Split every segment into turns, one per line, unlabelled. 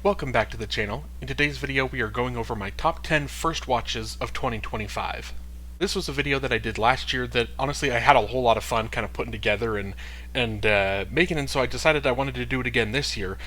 Welcome back to the channel. In today's video we are going over my top 10 first watches of 2025. This was a video that I did last year that honestly I had a whole lot of fun kind of putting together and making, and so I decided I wanted to do it again this year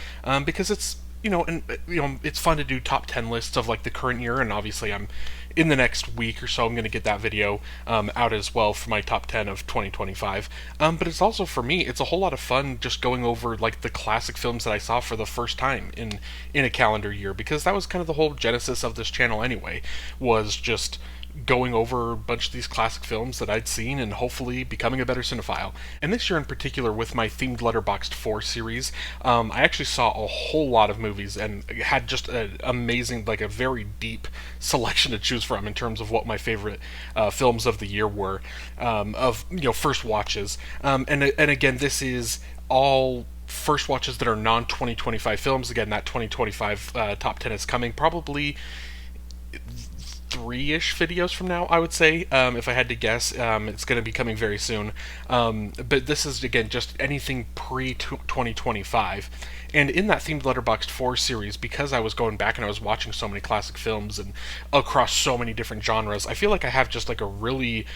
because it's it's fun to do top 10 lists of like the current year, and obviously I'm in the next week or so I'm going to get that video out as well for my top 10 of 2025. But it's also, for me, it's a whole lot of fun just going over like the classic films that I saw for the first time in a calendar year, because that was kind of the whole genesis of this channel anyway, was just going over a bunch of these classic films that I'd seen and hopefully becoming a better cinephile. And this year in particular, with my themed Letterboxd 4 series, I actually saw a whole lot of movies and had just an amazing, like a very deep selection to choose from in terms of what my favorite films of the year were, of first watches. And again, this is all first watches that are non 2025 films. Again, that 2025 top 10 is coming probably three-ish videos from now, I would say, if I had to guess. It's going to be coming very soon. But this is, again, just anything pre-2025. And in that themed Letterboxd 4 series, because I was going back and I was watching so many classic films and across so many different genres, I feel like I have just like a really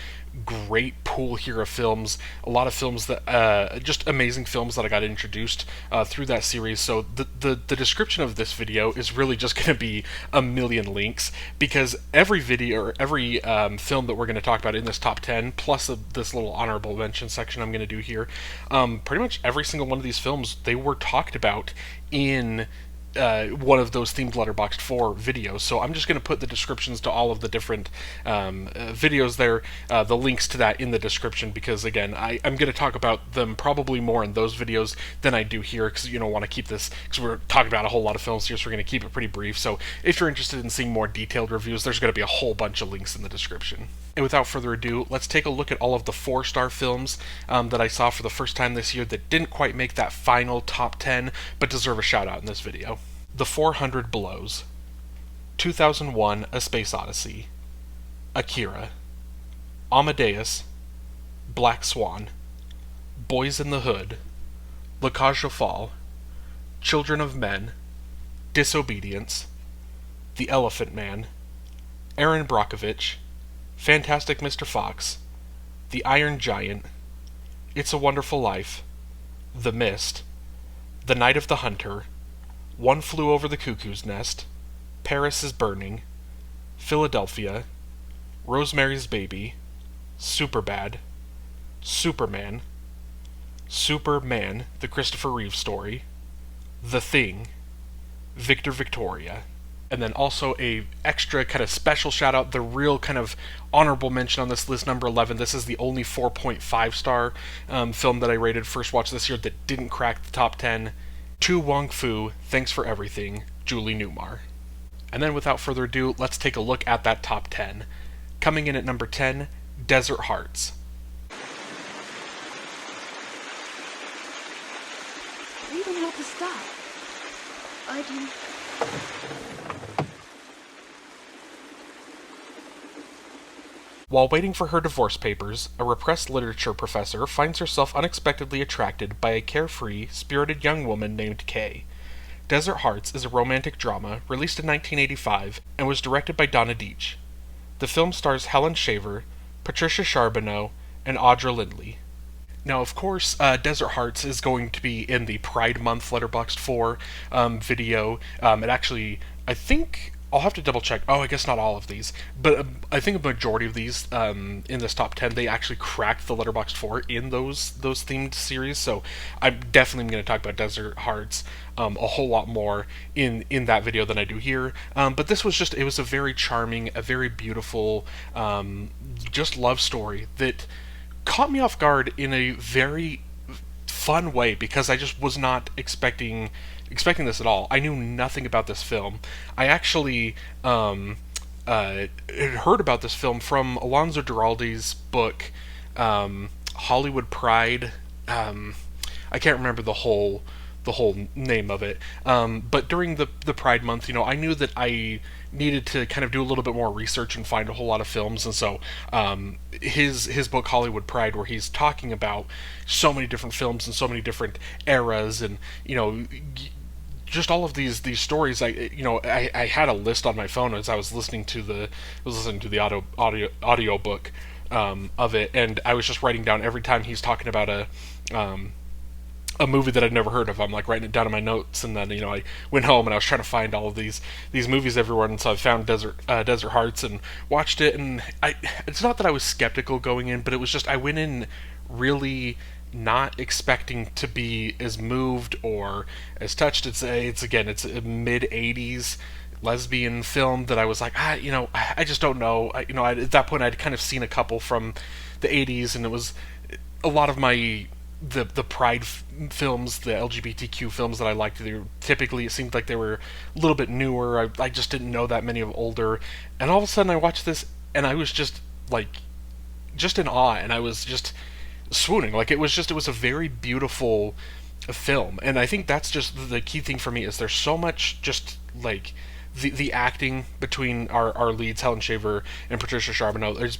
great pool here of films. A lot of films that just amazing films that I got introduced through that series. So the description of this video is really just going to be a million links, because every video or every film that we're going to talk about in this top 10, plus this little honorable mention section I'm going to do here, pretty much every single one of these films, they were talked about in one of those themed Letterboxd 4 videos. So I'm just going to put the descriptions to all of the different videos there, the links to that in the description, because again, I'm going to talk about them probably more in those videos than I do here, because want to keep this, because we're talking about a whole lot of films here, so we're going to keep it pretty brief. So if you're interested in seeing more detailed reviews, there's going to be a whole bunch of links in the description. And without further ado, let's take a look at all of the 4-star films that I saw for the first time this year that didn't quite make that final top 10, but deserve a shout out in this video. The 400 Belows, 2001: A Space Odyssey, Akira, Amadeus, Black Swan, Boys in the Hood, La Cage aux Folles, Children of Men, Disobedience, The Elephant Man, Erin Brockovich, Fantastic Mr. Fox, The Iron Giant, It's a Wonderful Life, The Mist, The Night of the Hunter, One Flew Over the Cuckoo's Nest, Paris is Burning, Philadelphia, Rosemary's Baby, Superbad, Superman, Superman, the Christopher Reeve story, The Thing, Victor Victoria. And then also a extra kind of special shout out, the real kind of honorable mention on this list, number 11. This is the only 4.5 star film that I rated first watch this year that didn't crack the top 10. To Wong Fu, Thanks for Everything, Julie Newmar. And then without further ado, let's take a look at that top 10. Coming in at number 10, Desert Hearts.
You don't have to stop. I do.
While waiting for her divorce papers, a repressed literature professor finds herself unexpectedly attracted by a carefree, spirited young woman named Kay. Desert Hearts is a romantic drama released in 1985 and was directed by Donna Deitch. The film stars Helen Shaver, Patricia Charbonneau, and Audra Lindley. Now, of course, Desert Hearts is going to be in the Pride Month Letterboxd 4 video. It actually, I think, I'll have to double check. Oh, I guess not all of these, but I think a majority of these in this top 10, they actually cracked the Letterboxd 4 in those themed series. So I'm definitely going to talk about Desert Hearts a whole lot more in that video than I do here. But this was just, it was a very charming, a very beautiful, just love story that caught me off guard in a very fun way, because I just was not expecting this at all. I knew nothing about this film. I actually had heard about this film from Alonso Duralde's book, Hollywood Pride. I can't remember the whole name of it. But during the Pride Month, I knew that I needed to kind of do a little bit more research and find a whole lot of films, and so his book Hollywood Pride, where he's talking about so many different films and so many different eras, and just all of these stories. I had a list on my phone as I was listening to the audio book of it, and I was just writing down every time he's talking about a movie that I'd never heard of. I'm like writing it down in my notes, and then I went home and I was trying to find all of these movies everywhere, and so I found Desert Hearts and watched it. And it's not that I was skeptical going in, but it was just I went in really not expecting to be as moved or as touched. It's a mid '80s lesbian film that I was like, I just don't know. At that point I'd kind of seen a couple from the '80s, and it was a lot of my the pride films, the LGBTQ films that I liked. Typically, it seemed like they were a little bit newer. I just didn't know that many of older, and all of a sudden I watched this, and I was just just in awe, and I was just swooning. It was a very beautiful film, and I think that's just the key thing for me is there's so much just the acting between our leads, Helen Shaver and Patricia Charbonneau. It's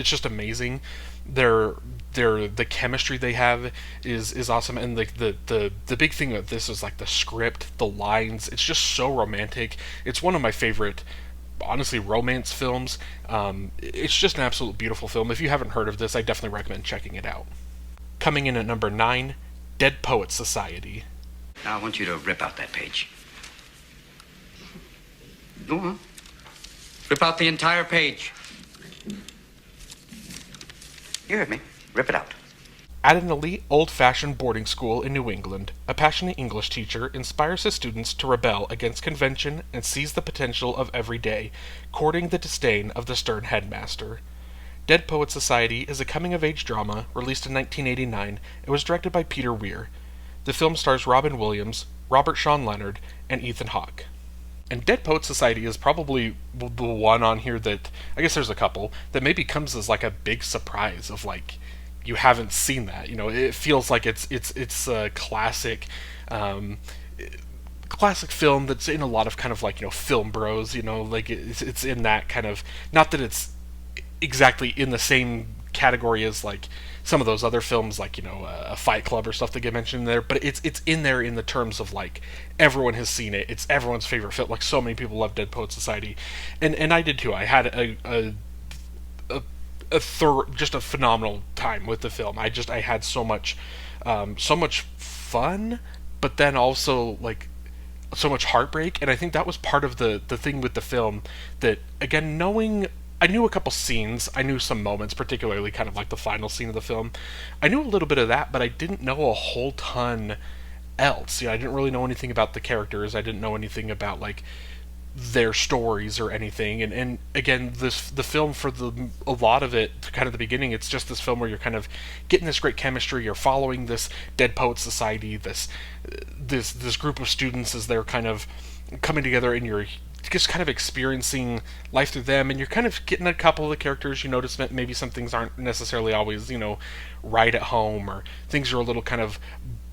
just amazing. The chemistry they have is awesome, and the big thing of this is the script, the lines. It's just so romantic. It's one of my favorite, honestly, romance films. It's just an absolute beautiful film. If you haven't heard of this, I definitely recommend checking it out. Coming in at number 9, Dead Poets Society.
Now I want you to rip out that page. Go on. Rip out the entire page. You heard me. Rip it out.
At an elite, old-fashioned boarding school in New England, a passionate English teacher inspires his students to rebel against convention and seize the potential of every day, courting the disdain of the stern headmaster. Dead Poets Society is a coming-of-age drama released in 1989 and was directed by Peter Weir. The film stars Robin Williams, Robert Sean Leonard, and Ethan Hawke. And Dead Poets Society is probably the one on here that, I guess there's a couple, that maybe comes as a big surprise of you haven't seen that. It feels like it's a classic film that's in a lot of kind of film bros, it's in that kind of, not that it's exactly in the same category as some of those other films a Fight Club or stuff that get mentioned there, but it's in there in the terms of everyone has seen it. It's everyone's favorite film. So many people love Dead Poets Society, and I did too. I had just a phenomenal time with the film. I had so much fun, but then also so much heartbreak, and I think that was part of the thing with the film. That again, I knew a couple scenes, I knew some moments, particularly kind of the final scene of the film. I knew a little bit of that, but I didn't know a whole ton else. I didn't really know anything about the characters. I didn't know anything about their stories or anything. And again, the film, for a lot of it, kind of the beginning, it's just this film where you're kind of getting this great chemistry. You're following this Dead Poets Society, this group of students as they're kind of coming together, and you're just kind of experiencing life through them, and you're kind of getting a couple of the characters. You notice that maybe some things aren't necessarily always right at home, or things are a little kind of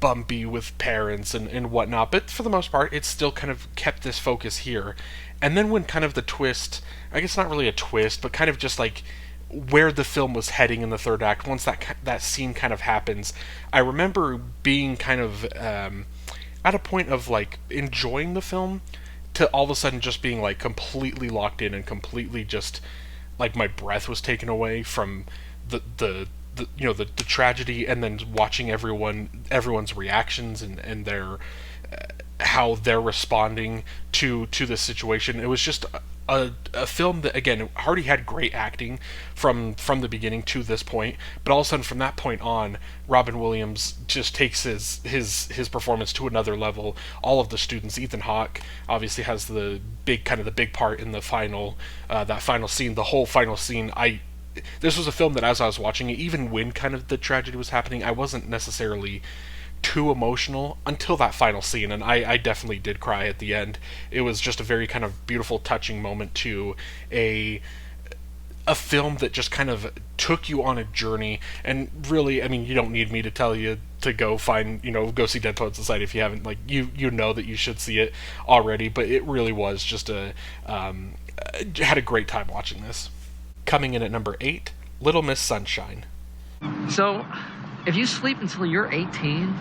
bumpy with parents and whatnot, but for the most part it's still kind of kept this focus here. And then when kind of the twist, I guess not really a twist, but kind of just where the film was heading in the third act, once that scene kind of happens, I remember being kind of at a point of enjoying the film, to all of a sudden just being completely locked in, and completely just my breath was taken away from the tragedy, and then watching everyone's reactions and their how they're responding to this situation. It was just a film that, again, already had great acting from the beginning to this point, but all of a sudden from that point on, Robin Williams just takes his performance to another level. All of the students, Ethan Hawke obviously has the big part in the final that final scene, the whole final scene. This was a film that, as I was watching it, even when kind of the tragedy was happening, I wasn't necessarily too emotional until that final scene, and I definitely did cry at the end. It was just a very kind of beautiful, touching moment to a film that just kind of took you on a journey. And really, I mean, you don't need me to tell you to go go see Dead Poets Society if you haven't. You know that you should see it already, but it really was just had a great time watching this. Coming in at number 8, Little Miss Sunshine.
So, if you sleep until you're 18,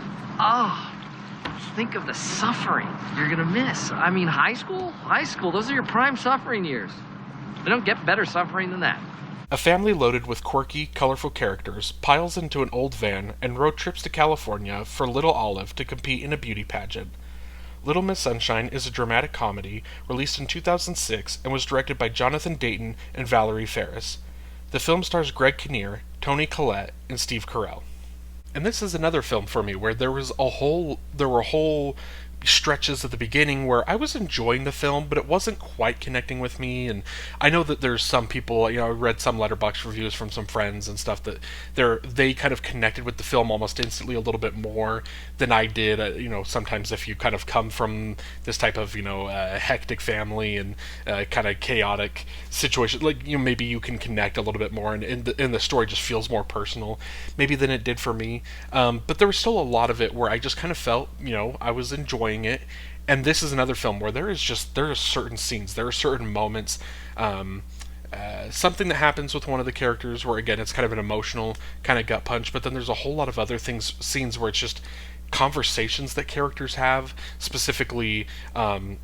think of the suffering you're gonna miss. I mean, high school, those are your prime suffering years. They don't get better suffering than that.
A family loaded with quirky, colorful characters piles into an old van and road trips to California for Little Olive to compete in a beauty pageant. Little Miss Sunshine is a dramatic comedy released in 2006 and was directed by Jonathan Dayton and Valerie Faris. The film stars Greg Kinnear, Toni Collette, and Steve Carell. And this is another film for me where there were whole stretches at the beginning where I was enjoying the film, but it wasn't quite connecting with me. And I know that there's some people, I read some Letterboxd reviews from some friends and stuff that they kind of connected with the film almost instantly a little bit more than I did. Sometimes if you kind of come from this type of hectic family and kind of chaotic situation, like maybe you can connect a little bit more, and the story just feels more personal maybe than it did for me. But there was still a lot of it where I just kind of felt I was enjoying it. And this is another film where there are certain scenes, there are certain moments, something that happens with one of the characters where again it's kind of an emotional kind of gut punch, but then there's a whole lot of other scenes where it's just conversations that characters have, specifically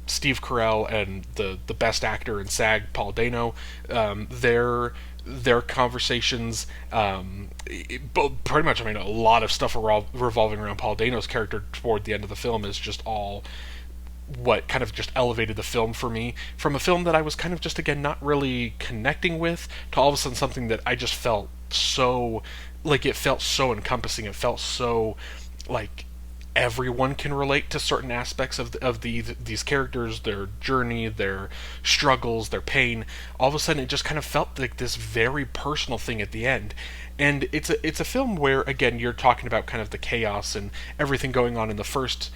Steve Carell and the best actor in SAG, Paul Dano, their conversations, pretty much, a lot of stuff revolving around Paul Dano's character toward the end of the film is just all what kind of just elevated the film for me, from a film that I was kind of just, again, not really connecting with, to all of a sudden something that I just felt so, it felt so encompassing, it felt so, everyone can relate to certain aspects of these characters, their journey, their struggles, their pain. All of a sudden, it just kind of felt like this very personal thing at the end. And it's a film where, again, you're talking about kind of the chaos and everything going on in the first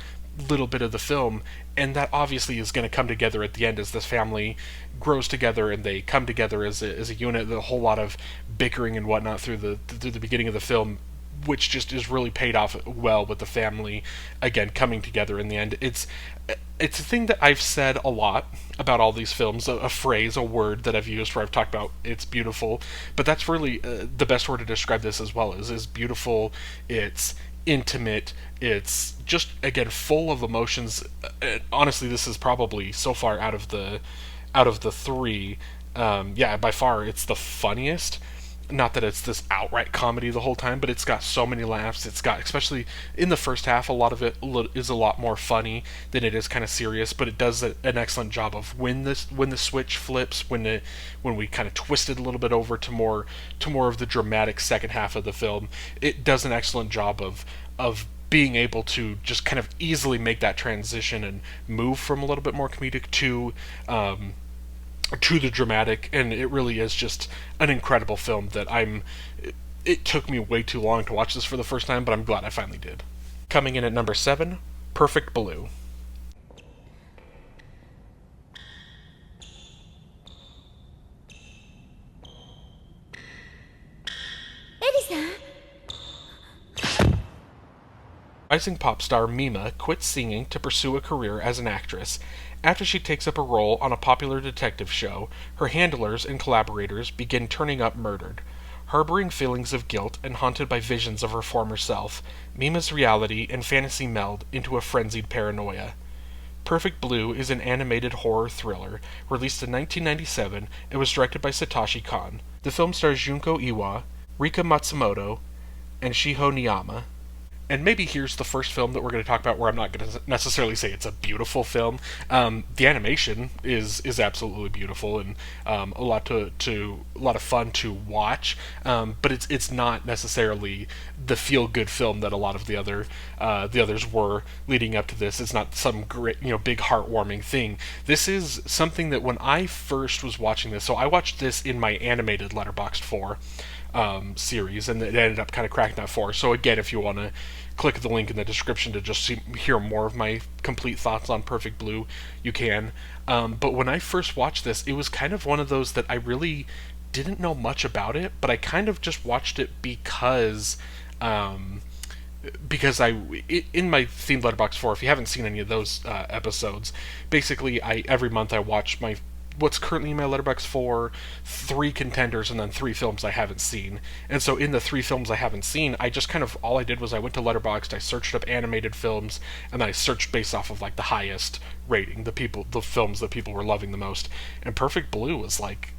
little bit of the film, and that obviously is going to come together at the end as this family grows together and they come together as a unit. The whole lot of bickering and whatnot through the beginning of the film, which just is really paid off well with the family again coming together in the end. It's a thing that I've said a lot about all these films, a phrase, a word that I've used where I've talked about it's beautiful, but that's really the best word to describe this as well. Is beautiful, it's intimate, it's just, again, full of emotions. Honestly, this is probably so far out of the three, by far it's the funniest. Not that it's this outright comedy the whole time, but it's got so many laughs. It's got, especially in the first half, a lot of it is a lot more funny than it is kind of serious. But it does an excellent job of when the switch flips, when we kind of twist it a little bit over to more of the dramatic second half of the film. It does an excellent job of being able to just kind of easily make that transition and move from a little bit more comedic to the dramatic, and it really is just an incredible film that it took me way too long to watch this for the first time, but I'm glad I finally did. Coming in at number 7, Perfect Blue.
Eddie-san!
Rising pop star Mima quits singing to pursue a career as an actress. After she takes up a role on a popular detective show, her handlers and collaborators begin turning up murdered. Harboring feelings of guilt and haunted by visions of her former self, Mima's reality and fantasy meld into a frenzied paranoia. Perfect Blue is an animated horror thriller, released in 1997 and was directed by Satoshi Kon. The film stars Junko Iwa, Rika Matsumoto, and Shiho Niyama. And maybe here's the first film that we're going to talk about where I'm not going to necessarily say it's a beautiful film. The animation is absolutely beautiful and a lot of fun to watch. But it's not necessarily the feel good film that a lot of the others were leading up to this. It's not some great big heartwarming thing. This is something that when I first was watching this, so I watched this in my animated Letterboxd 4 series, and it ended up kind of cracking that 4. So again, if you want to click the link in the description to just hear more of my complete thoughts on Perfect Blue, you can. But when I first watched this, it was kind of one of those that I really didn't know much about it, but I kind of just watched it because in my themed Letterboxd 4, if you haven't seen any of those episodes, basically every month I watch my what's currently in my letterbox for 3 contenders and then 3 films I haven't seen. And so in the 3 films I haven't seen, I just kind of all I did was I went to Letterboxd, I searched up animated films, and then I searched based off of like the highest rating, the films that people were loving the most. And Perfect Blue was like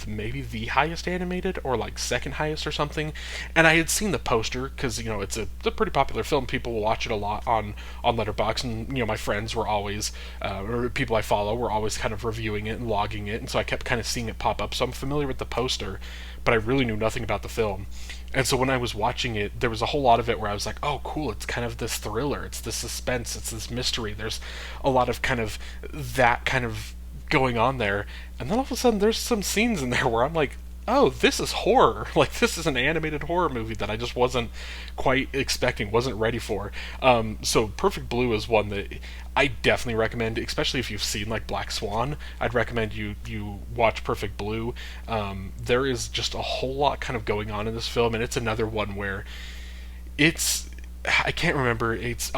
maybe the highest animated or like second highest or something. And I had seen the poster because it's a pretty popular film. People will watch it a lot on Letterboxd, and my friends were always or people I follow were always kind of reviewing it and logging it, and so I kept kind of seeing it pop up. So I'm familiar with the poster, but I really knew nothing about the film. And so when I was watching it, there was a whole lot of it where I was like, oh, cool, it's kind of this thriller, it's this suspense, it's this mystery. There's a lot of kind of that kind of going on there. And then all of a sudden there's some scenes in there where I'm like, oh, this is horror. Like, this is an animated horror movie that I just wasn't quite expecting, wasn't ready for. So Perfect Blue is one that I definitely recommend, especially if you've seen like Black Swan. I'd recommend you watch Perfect Blue. There is just a whole lot kind of going on in this film, and it's another one where I can't remember. It's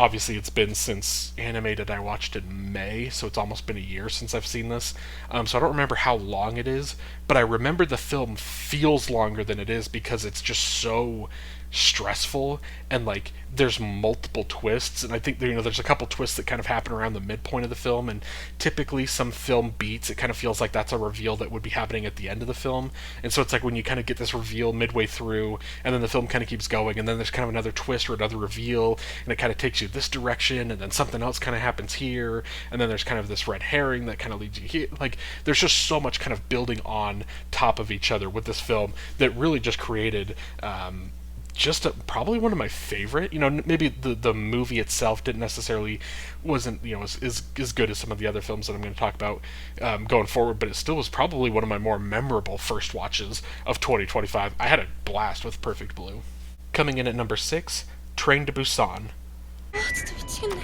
been since animated. I watched it in May, so it's almost been a year since I've seen this. So I don't remember how long it is, but I remember the film feels longer than it is because it's just so stressful, and like there's multiple twists, and I think there's a couple twists that kind of happen around the midpoint of the film, and typically some film beats, it kind of feels like that's a reveal that would be happening at the end of the film. And so it's like when you kind of get this reveal midway through, and then the film kind of keeps going, and then there's kind of another twist or another reveal, and it kind of takes you this direction, and then something else kind of happens here, and then there's kind of this red herring that kind of leads you here. Like, there's just so much kind of building on top of each other with this film that really just created probably one of my favorite. Maybe the movie itself wasn't as good as some of the other films that I'm going to talk about going forward, but it still was probably one of my more memorable first watches of 2025. I had a blast with Perfect Blue. Coming in at number 6, Train to Busan.
진짜 미치겠네.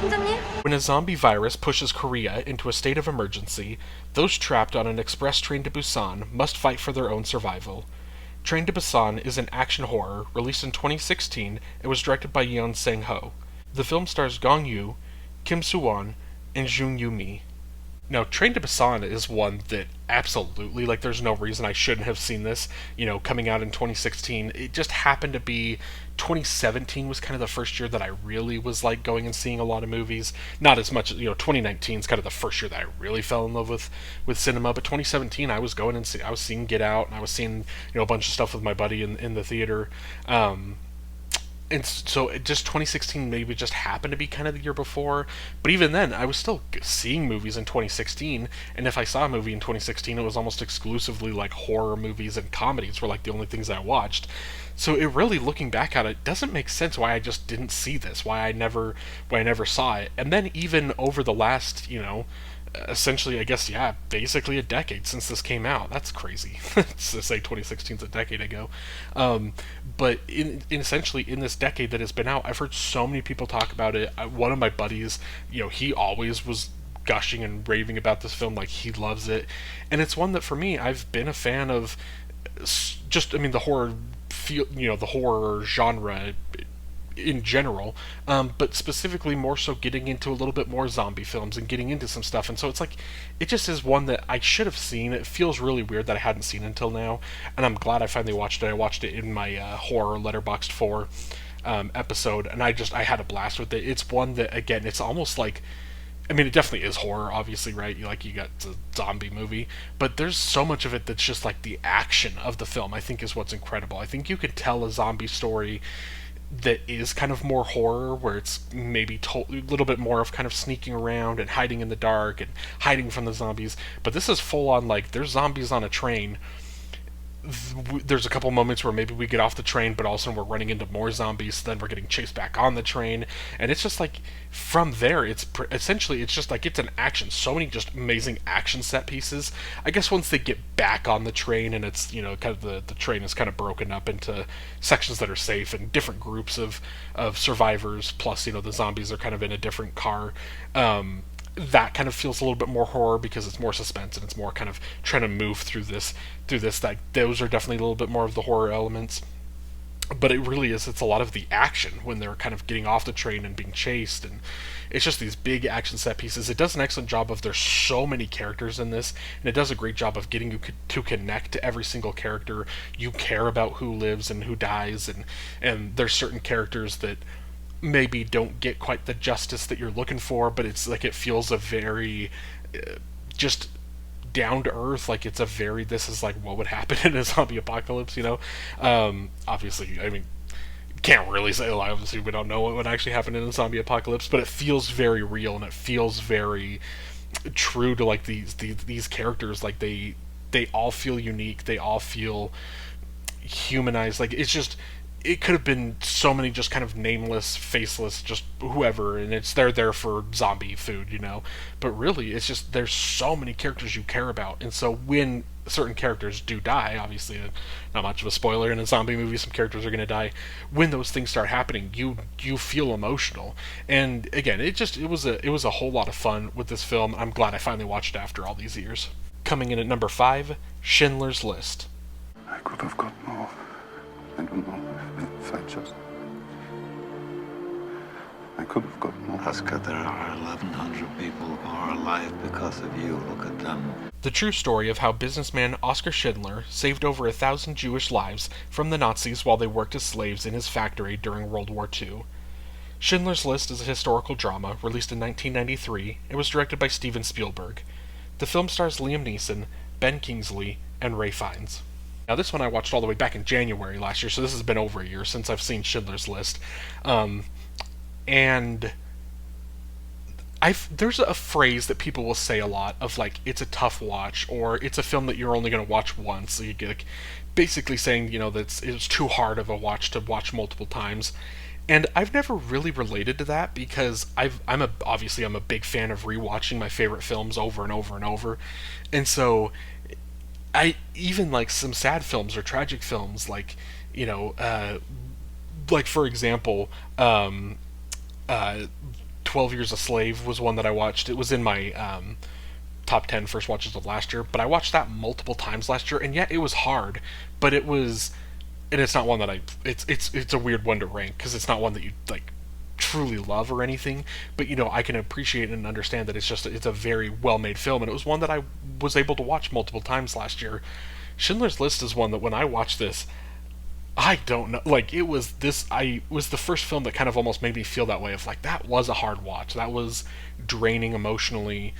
팀장님?
When a zombie virus pushes Korea into a state of emergency, those trapped on an express train to Busan must fight for their own survival. Train to Busan is an action horror released in 2016 and was directed by Yeon Sang-ho. The film stars Gong Yoo, Kim Soo-won, and Jung Yoo-mi. Now, Train to Busan is one that absolutely, like, there's no reason I shouldn't have seen this, coming out in 2016. It just happened to be 2017 was kind of the first year that I really was, like, going and seeing a lot of movies. Not as much, 2019 is kind of the first year that I really fell in love with cinema, but 2017 I was going and I was seeing Get Out, and I was seeing, a bunch of stuff with my buddy in the theater. And so it just 2016 maybe just happened to be kind of the year before, but even then I was still seeing movies in 2016, and if I saw a movie in 2016 it was almost exclusively like horror movies and comedies were like the only things I watched. So it really, looking back at it, doesn't make sense why I just didn't see this, why I never saw it. And then even over the last, essentially, I guess, basically a decade since this came out. That's crazy to say 2016 is a decade ago. But essentially in this decade that it's been out, I've heard so many people talk about it. One of my buddies, he always was gushing and raving about this film, like he loves it. And it's one that for me, I've been a fan of the horror the horror genre in general, but specifically more so getting into a little bit more zombie films and getting into some stuff. And so it's like, it just is one that I should have seen. It feels really weird that I hadn't seen until now, and I'm glad I finally watched it. I watched it in my horror Letterboxd 4 episode, and I had a blast with it. It's one that, again, it's almost like, it definitely is horror, obviously, right? You got the zombie movie, but there's so much of it that's just like the action of the film, I think, is what's incredible. I think you could tell a zombie story that is kind of more horror, where it's maybe a little bit more of kind of sneaking around and hiding in the dark and hiding from the zombies. But this is full on, like, there's zombies on a train. There's a couple moments where maybe we get off the train, but all of a sudden we're running into more zombies, so then we're getting chased back on the train, and it's just like, from there, it's essentially, it's just like, it's an action, so many just amazing action set pieces. I guess once they get back on the train, and it's, kind of the train is kind of broken up into sections that are safe, and different groups of survivors, plus, the zombies are kind of in a different car, that kind of feels a little bit more horror because it's more suspense and it's more kind of trying to move through this. Like those are definitely a little bit more of the horror elements. But it really is, it's a lot of the action when they're kind of getting off the train and being chased, and it's just these big action set pieces. It does an excellent job of, there's so many characters in this, and it does a great job of getting you to connect to every single character. You care about who lives and who dies, and there's certain characters that maybe don't get quite the justice that you're looking for, but it's like it feels a very just down to earth. Like it's a very, this is like what would happen in a zombie apocalypse, you know. Obviously, I mean, can't really say, like, obviously we don't know what would actually happen in a zombie apocalypse, but it feels very real and it feels very true to like these characters. Like they all feel unique, they all feel humanized. Like it's just, it could have been so many just kind of nameless, faceless, just whoever, and they're there for zombie food, you know. But really, it's just, there's so many characters you care about, and so when certain characters do die, obviously, not much of a spoiler in a zombie movie, some characters are going to die. When those things start happening, you feel emotional, and again, it was a whole lot of fun with this film. I'm glad I finally watched it after all these years. Coming in at number 5, Schindler's List.
I could have got more. I don't know if I just... I could have got more.
Oscar, there are 1,100 people who are alive because of you. Look at them.
The true story of how businessman Oskar Schindler saved over 1,000 Jewish lives from the Nazis while they worked as slaves in his factory during World War II. Schindler's List is a historical drama released in 1993 and was directed by Steven Spielberg. The film stars Liam Neeson, Ben Kingsley, and Ralph Fiennes. Now, this one I watched all the way back in January last year, so this has been over a year since I've seen Schindler's List. And there's a phrase that people will say a lot of, like, it's a tough watch, or it's a film that you're only going to watch once. So you get, like, basically saying, you know, that it's too hard of a watch to watch multiple times. And I've never really related to that because obviously I'm a big fan of rewatching my favorite films over and over and over. And so I even like some sad films or tragic films, like, you know, like for example, 12 Years a Slave was one that I watched. It was in my top 10 first watches of last year, but I watched that multiple times last year, and yeah, it was hard, but it was, and it's not one that it's a weird one to rank because it's not one that you like truly love or anything, but you know, I can appreciate and understand that it's a very well made film, and it was one that I was able to watch multiple times last year. Schindler's List is one that when I watched this, I don't know, like it was the first film that kind of almost made me feel that way of like, that was a hard watch, that was draining emotionally.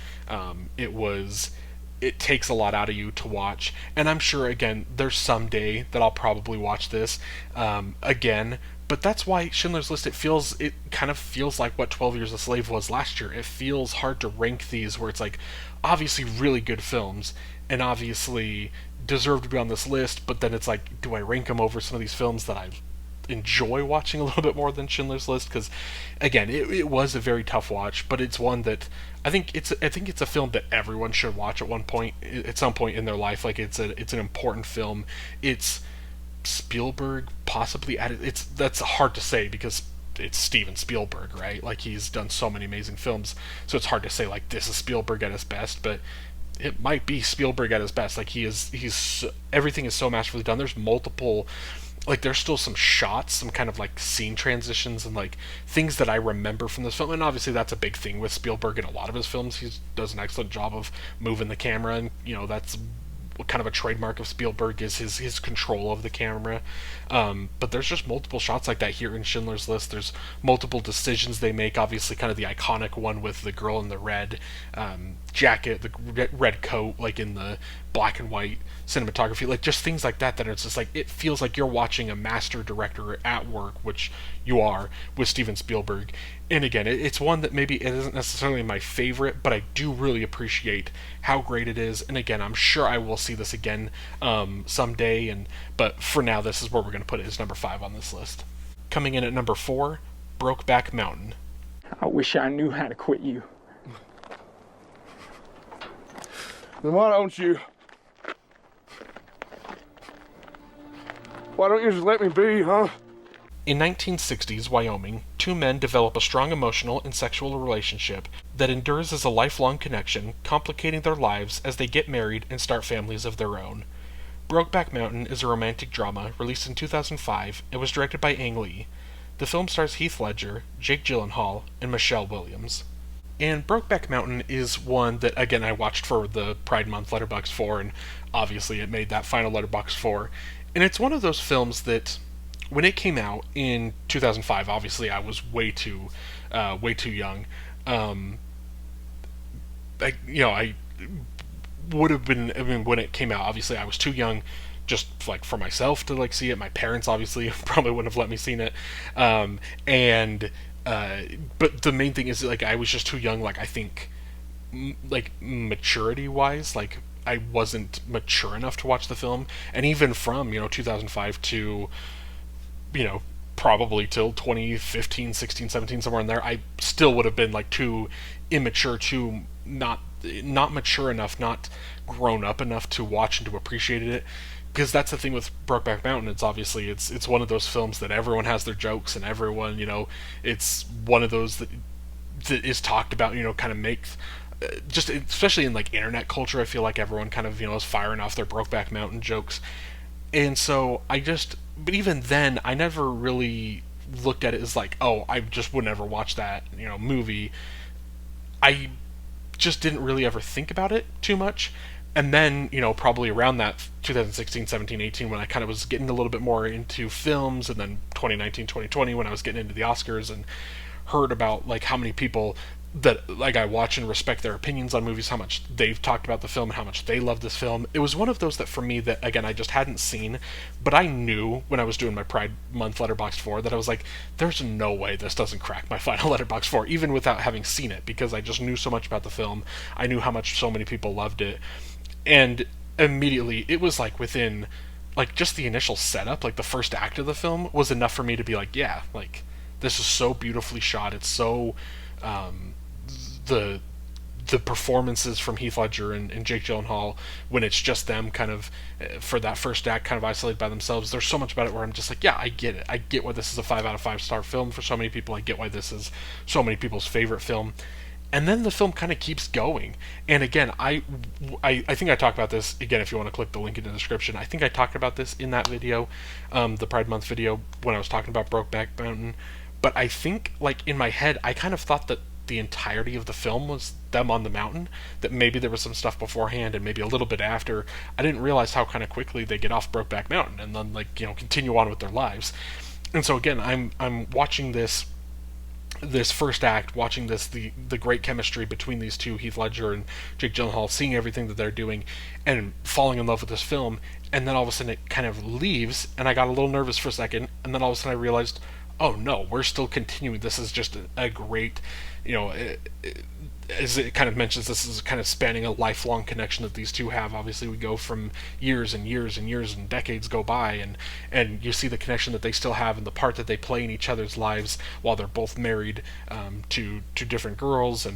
It takes a lot out of you to watch, and I'm sure again there's some day that I'll probably watch this again. But that's why Schindler's List, it kind of feels like what 12 Years a Slave was last year. It feels hard to rank these, where it's like, obviously really good films, and obviously deserve to be on this list, but then it's like, do I rank them over some of these films that I enjoy watching a little bit more than Schindler's List? Because, again, it was a very tough watch, but it's one that I think it's a film that everyone should watch at some point in their life. Like, it's an important film. It's Spielberg possibly that's hard to say because it's Steven Spielberg, right? Like, he's done so many amazing films, so it's hard to say like this is Spielberg at his best, but it might be Spielberg at his best. Like, he's everything is so masterfully done. There's multiple, like, there's still some shots, some kind of like scene transitions and like things that I remember from this film, and obviously that's a big thing with Spielberg in a lot of his films. He does an excellent job of moving the camera, and you know, that's kind of a trademark of Spielberg is his control of the camera. But there's just multiple shots like that here in Schindler's List. There's multiple decisions they make. Obviously, kind of the iconic one with the girl in the red jacket, the red coat, like in the black and white cinematography, like just things like that. That it's just like, it feels like you're watching a master director at work, which you are with Steven Spielberg. And again, it's one that maybe it isn't necessarily my favorite, but I do really appreciate how great it is. And again, I'm sure I will see this again someday. But for now, this is where we're going to put it as number 5 on this list. Coming in at number 4, Brokeback Mountain.
I wish I knew how to quit you.
Then why don't you just let me be, huh?
In 1960s Wyoming, two men develop a strong emotional and sexual relationship that endures as a lifelong connection, complicating their lives as they get married and start families of their own. Brokeback Mountain is a romantic drama released in 2005 and was directed by Ang Lee. The film stars Heath Ledger, Jake Gyllenhaal, and Michelle Williams. And Brokeback Mountain is one that, again, I watched for the Pride Month Letterboxd 4, and obviously it made that final Letterboxd 4. And it's one of those films that, when it came out in 2005, obviously I was way too young. I would have been. I mean, when it came out, obviously I was too young, just like for myself to like see it. My parents obviously probably wouldn't have let me see it, but the main thing is like I was just too young. Like I think, like maturity wise, like I wasn't mature enough to watch the film, and even from 2005 to probably till 2015, 16, 17, somewhere in there, I still would have been like too immature, too not mature enough, not grown up enough to watch and to appreciate it. Because that's the thing with Brokeback Mountain. It's obviously it's one of those films that everyone has their jokes, and everyone it's one of those that is talked about. Kind of makes just especially in like internet culture. I feel like everyone kind of is firing off their Brokeback Mountain jokes, and so but even then, I never really looked at it as like, oh, I just would never watch that movie. I just didn't really ever think about it too much. And then, probably around that 2016, 17, 18, when I kind of was getting a little bit more into films, and then 2019, 2020, when I was getting into the Oscars and heard about, like, how many people that, like, I watch and respect their opinions on movies, how much they've talked about the film, and how much they love this film. It was one of those that, for me, that, again, I just hadn't seen, but I knew when I was doing my Pride Month Letterboxd 4 that I was like, there's no way this doesn't crack my final Letterboxd 4, even without having seen it, because I just knew so much about the film. I knew how much so many people loved it. And immediately, it was like within, like, just the initial setup, like the first act of the film was enough for me to be like, yeah, like, this is so beautifully shot. It's so, the performances from Heath Ledger and Jake Gyllenhaal, when it's just them kind of, for that first act, kind of isolated by themselves, there's so much about it where I'm just like, yeah, I get it. I get why this is a 5 out of 5 star film for so many people. I get why this is so many people's favorite film. And then the film kind of keeps going. And again, I think I talked about this, again, if you want to click the link in the description, I think I talked about this in that video, the Pride Month video, when I was talking about Brokeback Mountain. But I think, like, in my head, I kind of thought that the entirety of the film was them on the mountain, that maybe there was some stuff beforehand and maybe a little bit after. I didn't realize how kind of quickly they get off Brokeback Mountain and then, like, continue on with their lives. And so again, I'm watching this first act, watching the great chemistry between these two, Heath Ledger and Jake Gyllenhaal, seeing everything that they're doing, and falling in love with this film. And then all of a sudden it kind of leaves, and I got a little nervous for a second, and then all of a sudden I realized, oh no, we're still continuing. This is just a great, as it kind of mentions, this is kind of spanning a lifelong connection that these two have. Obviously, we go from years and years and years and decades go by, and you see the connection that they still have and the part that they play in each other's lives while they're both married to different girls,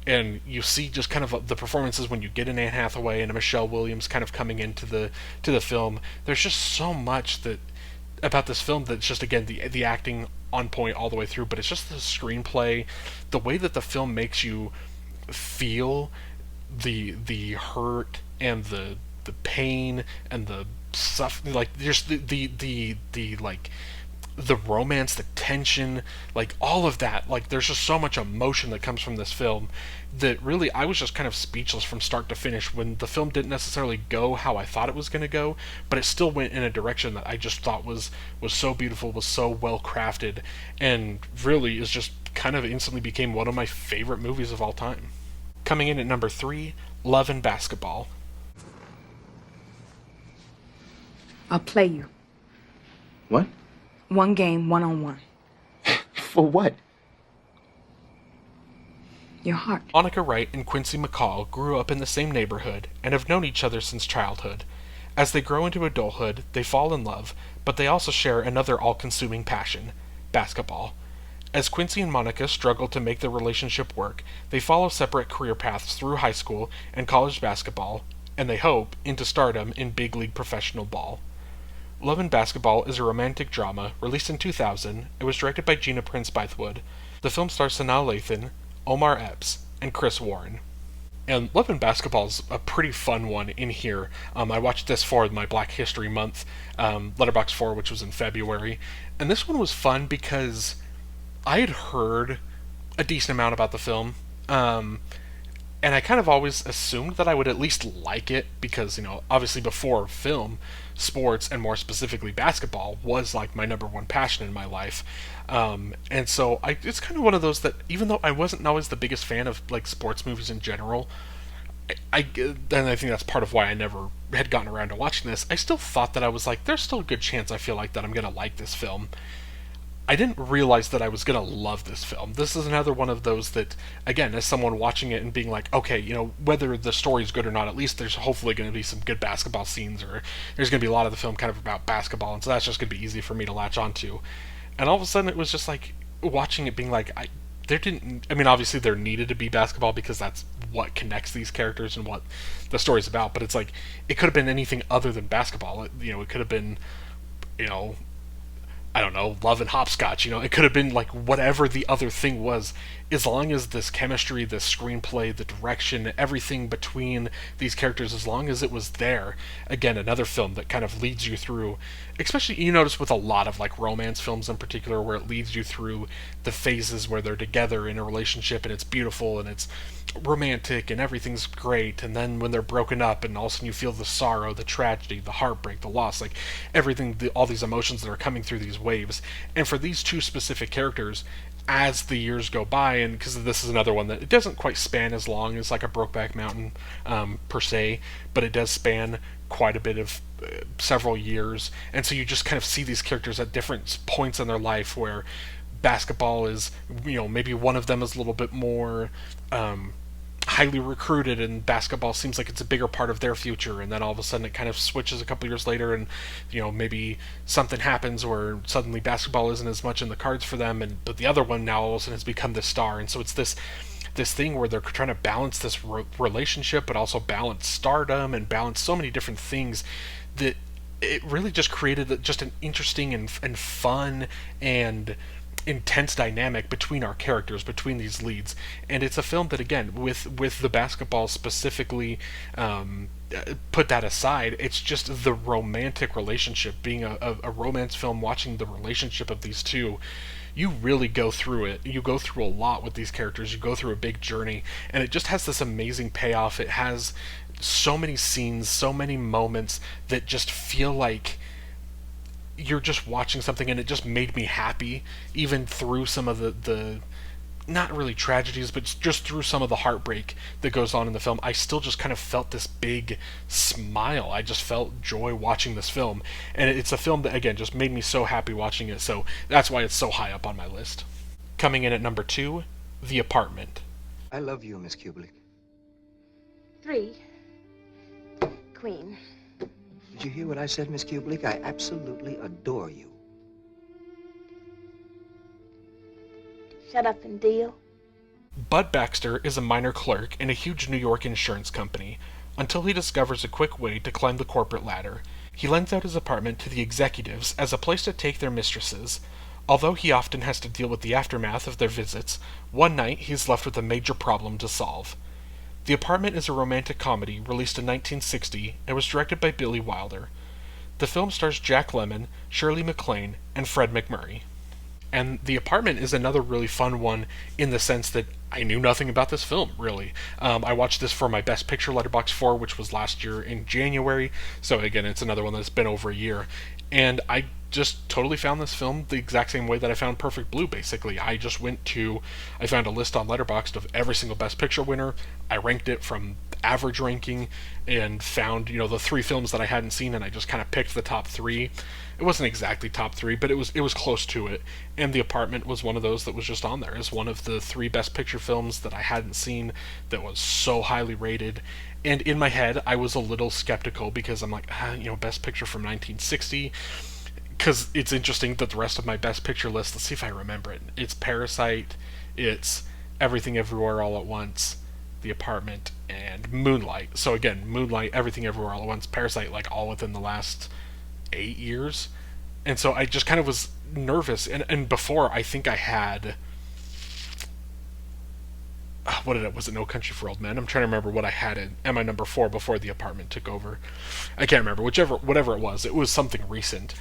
and you see just kind of the performances when you get an Anne Hathaway and a Michelle Williams kind of coming into the film. There's just so much about this film that's just, again, the acting on point all the way through, but it's just the screenplay, the way that the film makes you feel the hurt and the pain and the stuff, like just the like the romance, the tension, like all of that. Like there's just so much emotion that comes from this film that really I was just kind of speechless from start to finish, when the film didn't necessarily go how I thought it was going to go, but it still went in a direction that I just thought was so beautiful, was so well crafted, and really is just kind of instantly became one of my favorite movies of all time. Coming in at number 3, Love and Basketball.
I'll play you.
What?
One game, one-on-one.
For what?
Your heart.
Monica Wright and Quincy McCall grew up in the same neighborhood and have known each other since childhood. As they grow into adulthood, they fall in love, but they also share another all-consuming passion, basketball. As Quincy and Monica struggle to make their relationship work, they follow separate career paths through high school and college basketball, and they hope, into stardom in big league professional ball. Love and Basketball is a romantic drama released in 2000. It was directed by Gina Prince Bythewood. The film stars Sanaa Lathan, Omar Epps, and Chris Warren. And Love and Basketball is a pretty fun one in here. I watched this for my Black History Month, Letterboxd 4, which was in February. And this one was fun because I had heard a decent amount about the film. And I kind of always assumed that I would at least like it because, obviously before film, sports, and more specifically basketball, was like my number one passion in my life. And so it's kind of one of those that, even though I wasn't always the biggest fan of like sports movies in general, I think that's part of why I never had gotten around to watching this. I still thought that I was like, there's still a good chance I feel like that I'm going to like this film. I didn't realize that I was going to love this film. This is another one of those that, again, as someone watching it and being like, okay, whether the story's good or not, at least there's hopefully going to be some good basketball scenes, or there's going to be a lot of the film kind of about basketball, and so that's just going to be easy for me to latch onto. And all of a sudden it was just like, watching it being like, obviously there needed to be basketball because that's what connects these characters and what the story's about, but it's like, it could have been anything other than basketball. It could have been, I don't know, love and hopscotch, it could have been like whatever the other thing was, as long as this chemistry, the screenplay, the direction, everything between these characters, as long as it was there. Again, another film that kind of leads you through, especially you notice with a lot of like romance films in particular, where it leads you through the phases where they're together in a relationship and it's beautiful and it's romantic and everything's great, and then when they're broken up and all of a sudden you feel the sorrow, the tragedy, the heartbreak, the loss, like everything, all these emotions that are coming through these waves. And for these two specific characters, as the years go by, and because this is another one that it doesn't quite span as long as like a Brokeback Mountain per se, but it does span quite a bit of several years, and so you just kind of see these characters at different points in their life where basketball is, maybe one of them is a little bit more highly recruited, and basketball seems like it's a bigger part of their future, and then all of a sudden it kind of switches a couple years later, and maybe something happens where suddenly basketball isn't as much in the cards for them, but the other one now all of a sudden has become the star. And so it's this thing where they're trying to balance this relationship, but also balance stardom and balance so many different things, that it really just created just an interesting and fun and intense dynamic between our characters, between these leads. And it's a film that, again, with the basketball specifically, put that aside, it's just the romantic relationship, being a romance film, watching the relationship of these two, you really go through it. You go through a lot with these characters. You go through a big journey, and it just has this amazing payoff. It has so many scenes, so many moments that just feel like you're just watching something, and it just made me happy, even through some of the not really tragedies, but just through some of the heartbreak that goes on in the film. I still just kind of felt this big smile. I just felt joy watching this film, and it's a film that, again, just made me so happy watching it, so that's why it's so high up on my list. Coming in at number 2, The Apartment.
I love you, Miss Kubelik.
3. Queen.
Did you hear what I said, Miss Kubelik? I absolutely adore you.
Shut up and deal.
Bud Baxter is a minor clerk in a huge New York insurance company, until he discovers a quick way to climb the corporate ladder. He lends out his apartment to the executives as a place to take their mistresses. Although he often has to deal with the aftermath of their visits, one night he's left with a major problem to solve. The Apartment is a romantic comedy released in 1960 and was directed by Billy Wilder. The film stars Jack Lemmon, Shirley MacLaine, and Fred MacMurray. And The Apartment is another really fun one in the sense that I knew nothing about this film, really. I watched this for my Best Picture Letterboxd 4, which was last year in January, so again, it's another one that's been over a year. And I just totally found this film the exact same way that I found Perfect Blue, basically. I found a list on Letterboxd of every single Best Picture winner. I ranked it from average ranking and found, the 3 films that I hadn't seen, and I just kind of picked the top 3. It wasn't exactly top 3, but it was close to it. And The Apartment was one of those that was just on there as one of the 3 Best Picture films that I hadn't seen that was so highly rated. And in my head, I was a little skeptical because I'm like, Best Picture from 1960. Because it's interesting that the rest of my Best Picture list, let's see if I remember it. It's Parasite, it's Everything Everywhere All at Once, The Apartment, and Moonlight. So again, Moonlight, Everything Everywhere All at Once, Parasite, like all within the last 8 years. And so I just kind of was nervous. And before, I think I had, what did it, was it No Country for Old Men? I'm trying to remember what I had at my number 4 before The Apartment took over. I can't remember. Whatever it was something recent.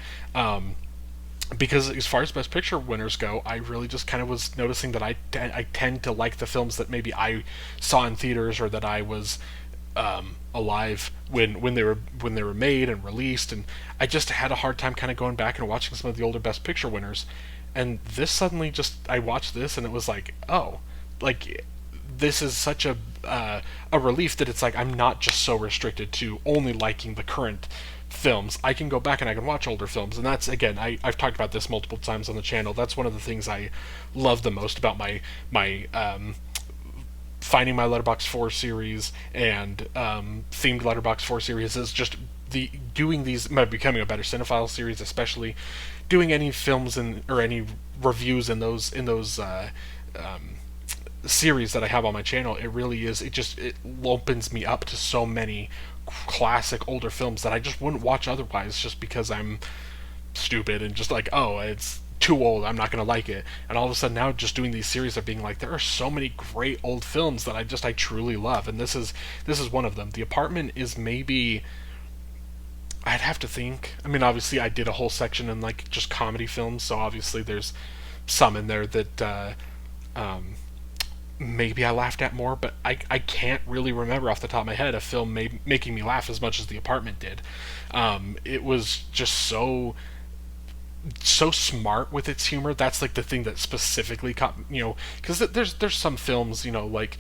Because as far as Best Picture winners go, I really just kind of was noticing that I tend to like the films that maybe I saw in theaters, or that I was alive when they were made and released, and I just had a hard time kind of going back and watching some of the older Best Picture winners. And this suddenly, just I watched this and it was like, oh, like this is such a relief that it's like I'm not just so restricted to only liking the current films. I can go back and I can watch older films, and that's, again, I've talked about this multiple times on the channel. That's one of the things I love the most about my finding my Letterboxd 4 series and themed Letterboxd 4 series is just doing these, becoming a better cinephile series, especially doing any films or any reviews in those series that I have on my channel. It really is, it opens me up to so many classic older films that I just wouldn't watch otherwise, just because I'm stupid and just like, oh, it's too old, I'm not going to like it. And all of a sudden now, just doing these series of being like, there are so many great old films that I truly love, and this is one of them. The Apartment is maybe, I'd have to think, I mean, obviously I did a whole section in like just comedy films, so obviously there's some in there that maybe I laughed at more, but I can't really remember off the top of my head a film making me laugh as much as The Apartment did. It was just so smart with its humor. That's like the thing that specifically caught, because there's some films, like,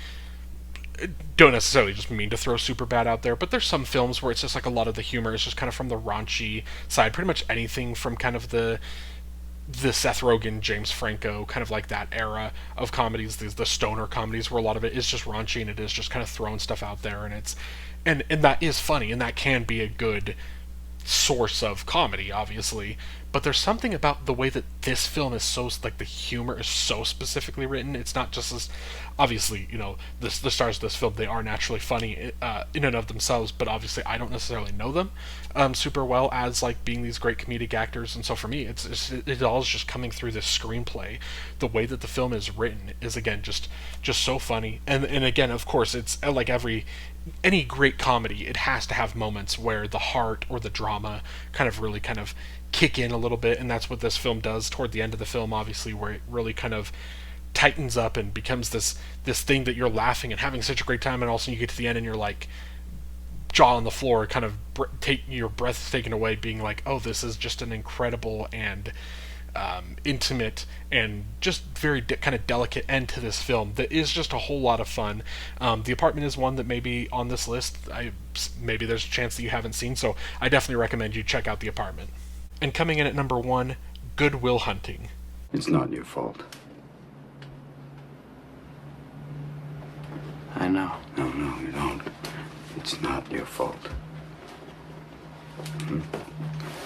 don't necessarily just mean to throw Superbad out there, but there's some films where it's just like a lot of the humor is just kind of from the raunchy side. Pretty much anything from kind of the Seth Rogen, James Franco, kind of like that era of comedies, the stoner comedies, where a lot of it is just raunchy and it is just kind of throwing stuff out there, and it's and that is funny, and that can be a good source of comedy, obviously. But there's something about the way that this film is so, like, the humor is so specifically written. It's not just as, obviously, the stars of this film, they are naturally funny in and of themselves, but obviously I don't necessarily know them super well as, like, being these great comedic actors. And so for me, it all is just coming through this screenplay. The way that the film is written is, again, just so funny. And again, of course, it's like any great comedy, it has to have moments where the heart or the drama really kick in a little bit, and that's what this film does toward the end of the film, obviously, where it really kind of tightens up and becomes this thing that you're laughing and having such a great time, and also you get to the end and you're like jaw on the floor, kind of take your breath taken away, being like, oh, this is just an incredible and intimate and just very kind of delicate end to this film that is just a whole lot of fun. The Apartment is one that maybe on this list, maybe there's a chance that you haven't seen, so I definitely recommend you check out The Apartment. And coming in at number 1, Good Will Hunting.
It's not your fault.
I know.
No, you don't. It's not your fault.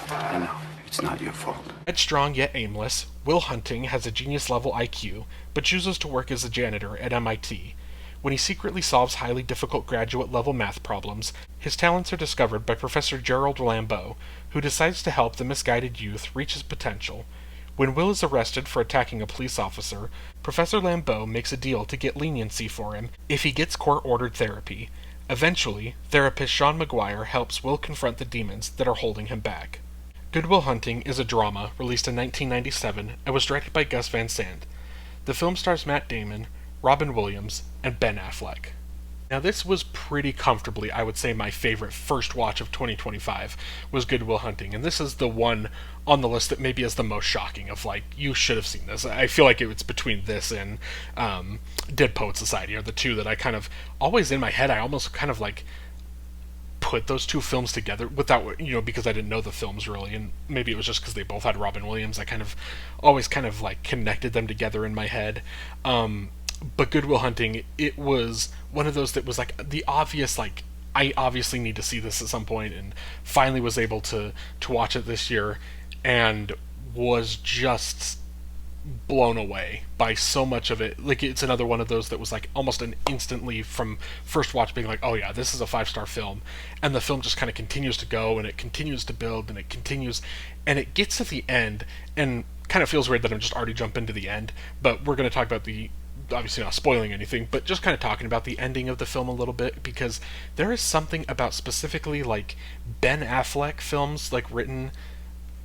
I know.
It's not your fault.
Headstrong yet aimless, Will Hunting has a genius-level IQ, but chooses to work as a janitor at MIT. When he secretly solves highly difficult graduate-level math problems, his talents are discovered by Professor Gerald Lambeau, who decides to help the misguided youth reach his potential. When Will is arrested for attacking a police officer, Professor Lambeau makes a deal to get leniency for him if he gets court-ordered therapy. Eventually, therapist Sean Maguire helps Will confront the demons that are holding him back. Good Will Hunting is a drama released in 1997 and was directed by Gus Van Sant. The film stars Matt Damon, Robin Williams, and Ben Affleck. Now, this was pretty comfortably, I would say, my favorite first watch of 2025 was Good Will Hunting, and this is the one on the list that maybe is the most shocking of, like, you should have seen this. I feel like it's between this and Dead Poet Society are the two that I kind of, always in my head, I almost kind of, like, put those two films together without, because I didn't know the films really, and maybe it was just because they both had Robin Williams, I kind of always like connected them together in my head. But Good Will Hunting, it was one of those that was like the obvious, like, I obviously need to see this at some point, and finally was able to watch it this year, and was just blown away by so much of it. Like, it's another one of those that was like almost an instantly from first watch being like, oh yeah, this is a 5-star film, and the film just kind of continues to go, and it continues to build, and it continues, and it gets to the end, and kind of feels weird that I'm just already jump into the end, but we're going to talk about the, obviously not spoiling anything, but just kind of talking about the ending of the film a little bit, because there is something about specifically like Ben Affleck films, like written,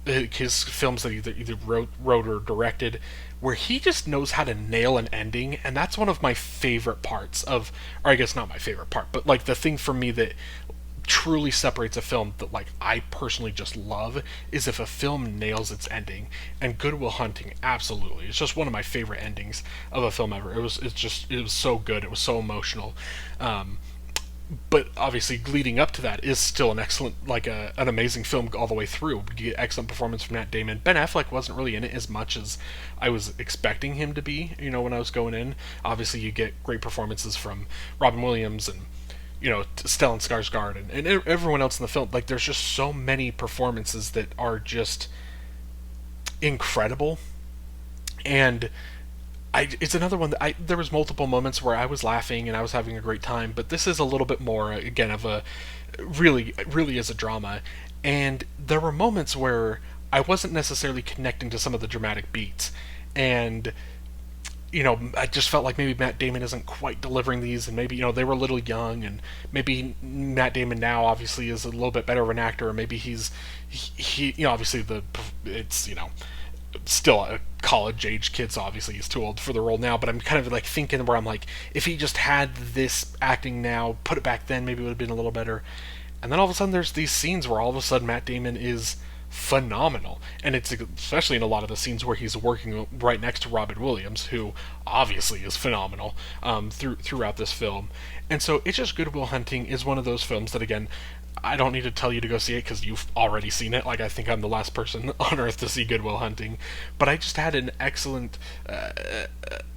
his films that he either wrote or directed, where he just knows how to nail an ending, and that's one of my favorite parts of, or I guess not my favorite part, but like the thing for me that truly separates a film that like I personally just love is if a film nails its ending, and Good Will Hunting absolutely, it's just one of my favorite endings of a film ever. It was so good, it was so emotional. But obviously leading up to that is still an excellent, like an amazing film all the way through. You get excellent performance from Matt Damon. Ben Affleck wasn't really in it as much as I was expecting him to be, when I was going in. Obviously you get great performances from Robin Williams and, Stellan Skarsgård and everyone else in the film. Like, there's just so many performances that are just incredible. And it's another one that there was multiple moments where I was laughing and I was having a great time, but this is a little bit more, again, of a really is a drama. And there were moments where I wasn't necessarily connecting to some of the dramatic beats, and I just felt like maybe Matt Damon isn't quite delivering these, and maybe they were a little young, and maybe Matt Damon now obviously is a little bit better of an actor, or maybe he obviously it's still a college age kid, so obviously he's too old for the role now, but I'm kind of like thinking where I'm like, if he just had this acting now, put it back then, maybe it would have been a little better. And then all of a sudden there's these scenes where all of a sudden Matt Damon is phenomenal, and it's especially in a lot of the scenes where he's working right next to Robin Williams, who obviously is phenomenal throughout this film. And so it's just, Good Will Hunting is one of those films that, again, I don't need to tell you to go see it because you've already seen it. Like, I think I'm the last person on earth to see Good Will Hunting, but I just had an excellent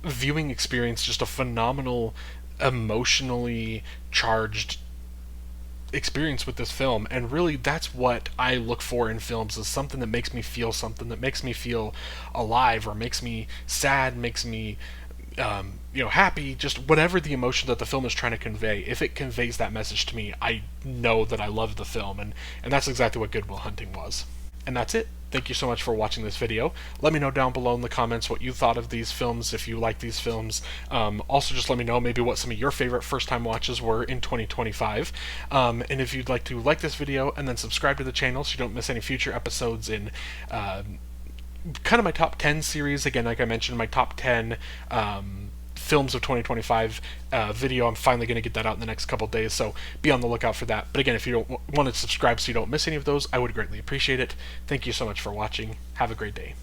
viewing experience, just a phenomenal, emotionally charged experience with this film. And really, that's what I look for in films, is something that makes me feel something, that makes me feel alive, or makes me sad, makes me happy, just whatever the emotion that the film is trying to convey. If it conveys that message to me, I know that I love the film, and that's exactly what Good Will Hunting was. And that's it. Thank you so much for watching this video. Let me know down below in the comments what you thought of these films, if you like these films. Also, just let me know maybe what some of your favorite first-time watches were in 2025. And if you'd like to like this video and then subscribe to the channel so you don't miss any future episodes in kind of my top 10 series. Again, like I mentioned, my top 10 films of 2025 video. I'm finally going to get that out in the next couple days, so be on the lookout for that. But again, if you don't want to subscribe so you don't miss any of those, I would greatly appreciate it. Thank you so much for watching. Have a great day.